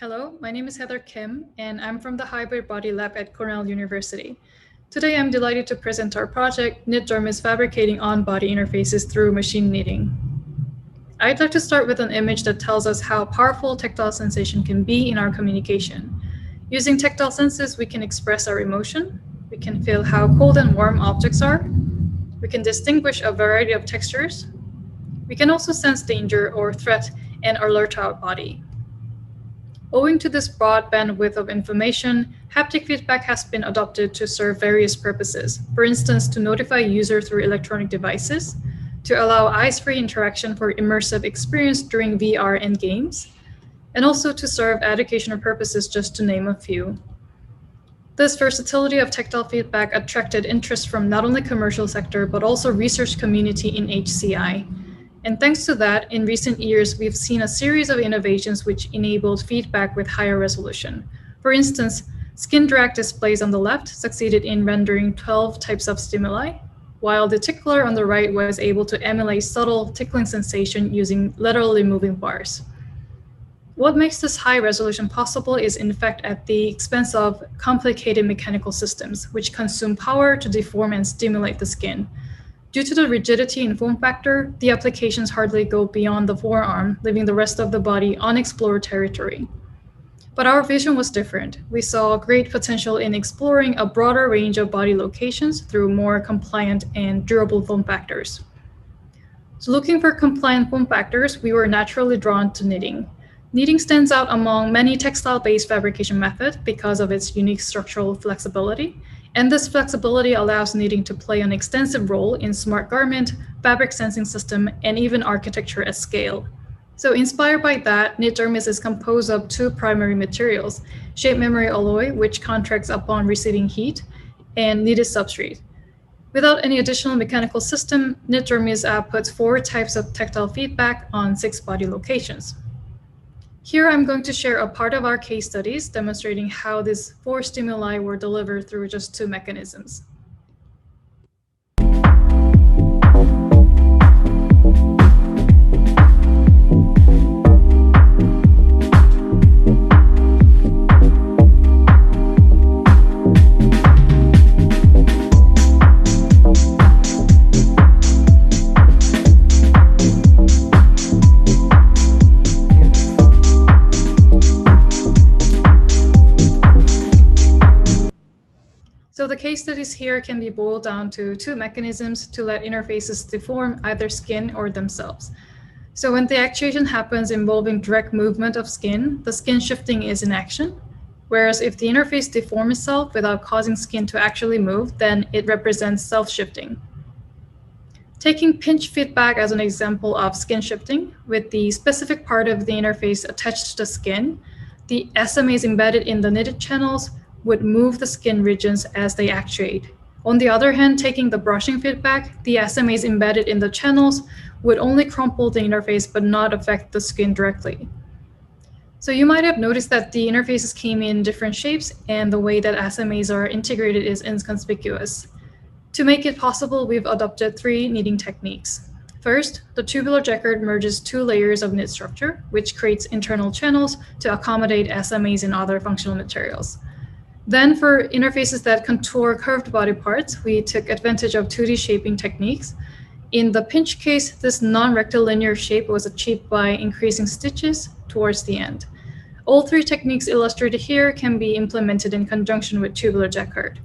Hello, my name is Heather Kim, and I'm from the Hybrid Body Lab at Cornell University. Today, I'm delighted to present our project, KnitDermis Fabricating On-Body Interfaces Through Machine Knitting. I'd like to start with an image that tells us how powerful tactile sensation can be in our communication. Using tactile senses, we can express our emotion, we can feel how cold and warm objects are, we can distinguish a variety of textures, we can also sense danger or threat and alert our body. Owing to this broad bandwidth of information, haptic feedback has been adopted to serve various purposes. For instance, to notify users through electronic devices, to allow eyes-free interaction for immersive experience during VR and games, and also to serve educational purposes, just to name a few. This versatility of tactile feedback attracted interest from not only commercial sector, but also research community in HCI. And thanks to that, in recent years, we've seen a series of innovations which enabled feedback with higher resolution. For instance, skin drag displays on the left succeeded in rendering 12 types of stimuli, while the tickler on the right was able to emulate subtle tickling sensation using laterally moving bars. What makes this high resolution possible is in fact at the expense of complicated mechanical systems, which consume power to deform and stimulate the skin. Due to the rigidity and form factor, the applications hardly go beyond the forearm, leaving the rest of the body unexplored territory. But our vision was different. We saw great potential in exploring a broader range of body locations through more compliant and durable form factors. So looking for compliant form factors, we were naturally drawn to knitting. Knitting stands out among many textile-based fabrication methods because of its unique structural flexibility. And this flexibility allows knitting to play an extensive role in smart garment, fabric sensing system, and even architecture at scale. So inspired by that, KnitDermis is composed of two primary materials, shape memory alloy, which contracts upon receiving heat, and knitted substrate. Without any additional mechanical system, KnitDermis outputs 4 types of tactile feedback on 6 body locations. Here, I'm going to share a part of our case studies demonstrating how these 4 stimuli were delivered through just 2 mechanisms. So the case studies here can be boiled down to 2 mechanisms to let interfaces deform either skin or themselves. So when the actuation happens involving direct movement of skin, the skin shifting is in action. Whereas if the interface deforms itself without causing skin to actually move, then it represents self-shifting. Taking pinch feedback as an example of skin shifting, with the specific part of the interface attached to the skin, the SMAs embedded in the knitted channels would move the skin regions as they actuate. On the other hand, taking the brushing feedback, the SMAs embedded in the channels would only crumple the interface but not affect the skin directly. So you might have noticed that the interfaces came in different shapes and the way that SMAs are integrated is inconspicuous. To make it possible, we've adopted 3 knitting techniques. First, the tubular jacquard merges 2 layers of knit structure, which creates internal channels to accommodate SMAs and other functional materials. Then for interfaces that contour curved body parts, we took advantage of 2D shaping techniques. In the pinch case, this non-rectilinear shape was achieved by increasing stitches towards the end. All 3 techniques illustrated here can be implemented in conjunction with tubular jacquard.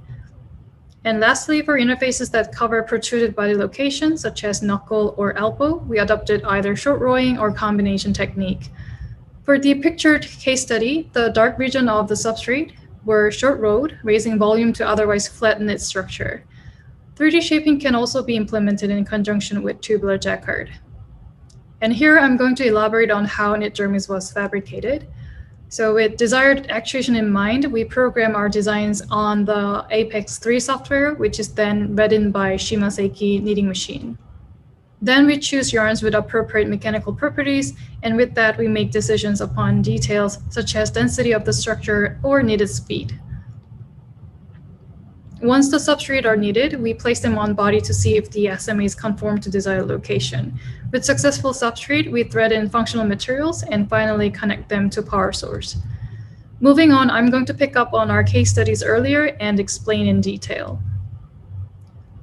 And lastly, for interfaces that cover protruded body locations, such as knuckle or elbow, we adopted either short rowing or combination technique. For the pictured case study, the dark region of the substrate were short rowed, raising volume to otherwise flat knit structure. 3D shaping can also be implemented in conjunction with tubular jacquard. And here I'm going to elaborate on how KnitDermis was fabricated. So with desired actuation in mind, we program our designs on the Apex 3 software, which is then read by Shimaseki knitting machine. Then we choose yarns with appropriate mechanical properties, and with that we make decisions upon details such as density of the structure or knitted speed. Once the substrate are knitted, we place them on body to see if the SMAs conform to desired location. With successful substrate, we thread in functional materials and finally connect them to power source. Moving on, I'm going to pick up on our case studies earlier and explain in detail.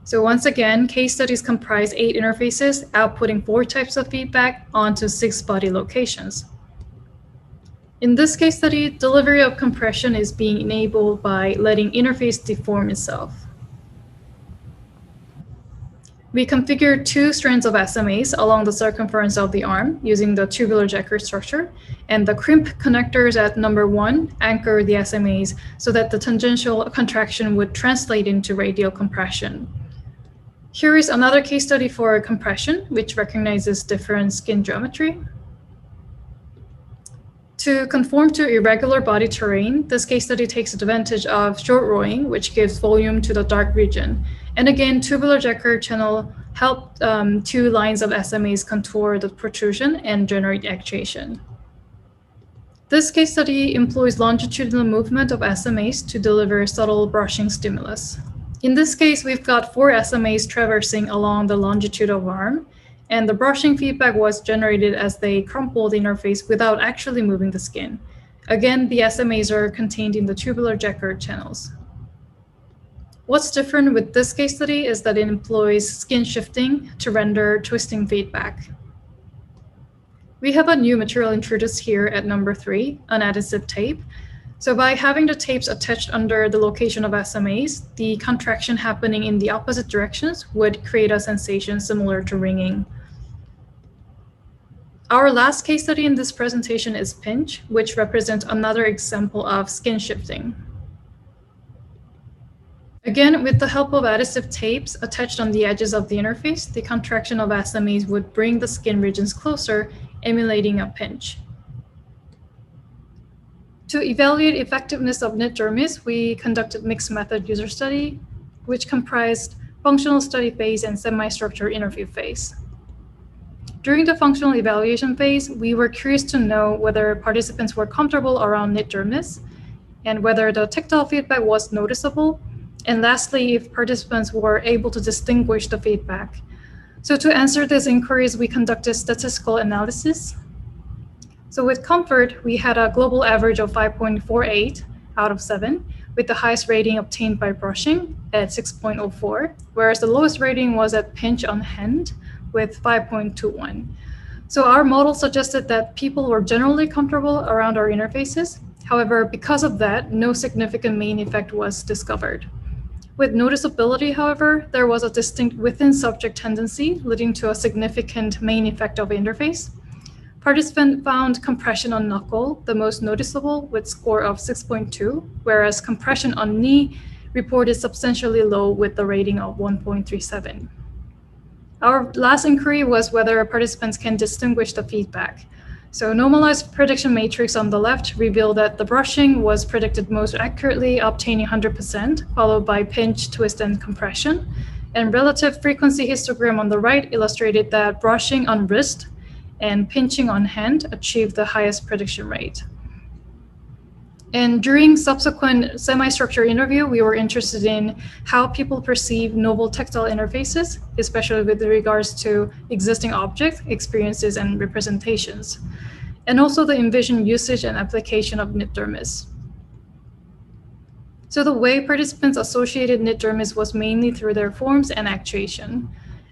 So once again, case studies comprise 8 interfaces, outputting 4 types of feedback onto 6 body locations. In this case study, delivery of compression is being enabled by letting interface deform itself. We configured 2 strands of SMAs along the circumference of the arm using the tubular jacker structure, and the crimp connectors at number 1 anchor the SMAs so that the tangential contraction would translate into radial compression. Here is another case study for compression, which recognizes different skin geometry. To conform to irregular body terrain, this case study takes advantage of short rowing, which gives volume to the dark region. And again, tubular jacker channel helped 2 lines of SMAs contour the protrusion and generate actuation. This case study employs longitudinal movement of SMAs to deliver subtle brushing stimulus. In this case, we've got 4 SMAs traversing along the longitude of arm, and the brushing feedback was generated as they crumpled the interface without actually moving the skin. Again, the SMAs are contained in the tubular jacker channels. What's different with this case study is that it employs skin shifting to render twisting feedback. We have a new material introduced here at number 3, an adhesive tape. So by having the tapes attached under the location of SMAs, the contraction happening in the opposite directions would create a sensation similar to ringing. Our last case study in this presentation is pinch, which represents another example of skin shifting. Again, with the help of adhesive tapes attached on the edges of the interface, the contraction of SMAs would bring the skin regions closer, emulating a pinch. To evaluate effectiveness of KnitDermis, we conducted mixed method user study, which comprised functional study phase and semi-structure interview phase. During the functional evaluation phase, we were curious to know whether participants were comfortable around KnitDermis and whether the tactile feedback was noticeable, and lastly, if participants were able to distinguish the feedback. So to answer these inquiries, we conducted statistical analysis. So with comfort, we had a global average of 5.48 out of 7, with the highest rating obtained by brushing at 6.04, whereas the lowest rating was at pinch on hand with 5.21. So our model suggested that people were generally comfortable around our interfaces. However, because of that, no significant main effect was discovered. With noticeability, however, there was a distinct within-subject tendency leading to a significant main effect of interface. Participant found compression on knuckle the most noticeable with score of 6.2, whereas compression on knee reported substantially low with the rating of 1.37. Our last inquiry was whether participants can distinguish the feedback. So normalized prediction matrix on the left revealed that the brushing was predicted most accurately, obtaining 100%, followed by pinch, twist, and compression. And relative frequency histogram on the right illustrated that brushing on wrist and pinching on hand achieved the highest prediction rate. And during subsequent semi-structure interview, we were interested in how people perceive novel tactile interfaces, especially with regards to existing objects, experiences, and representations, and also the envisioned usage and application of KnitDermis. So the way participants associated KnitDermis was mainly through their forms and actuation.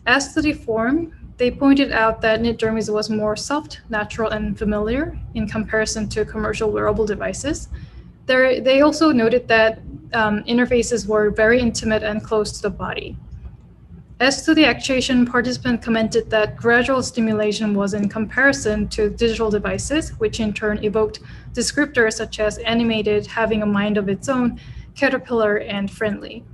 As to the form, they pointed out that KnitDermis was more soft, natural, and familiar in comparison to commercial wearable devices. They also noted that interfaces were very intimate and close to the body. As to the actuation, participants commented that gradual stimulation was in comparison to digital devices, which in turn evoked descriptors such as animated, having a mind of its own, caterpillar, and friendly.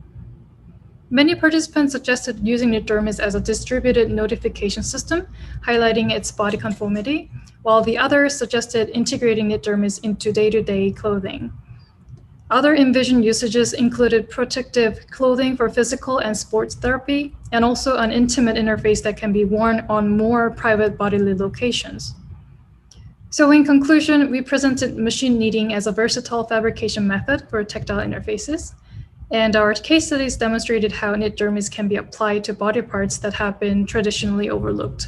Many participants suggested using KnitDermis as a distributed notification system, highlighting its body conformity, while the others suggested integrating KnitDermis into day-to-day clothing. Other envisioned usages included protective clothing for physical and sports therapy, and also an intimate interface that can be worn on more private bodily locations. So in conclusion, we presented machine kneading as a versatile fabrication method for tactile interfaces. And our case studies demonstrated how KnitDermis can be applied to body parts that have been traditionally overlooked.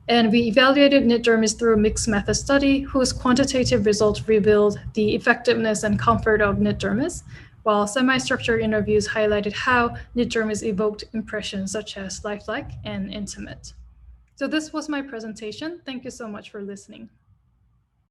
And we evaluated KnitDermis through a mixed method study whose quantitative results revealed the effectiveness and comfort of KnitDermis, while semi-structured interviews highlighted how KnitDermis evoked impressions such as lifelike and intimate. So this was my presentation. Thank you so much for listening.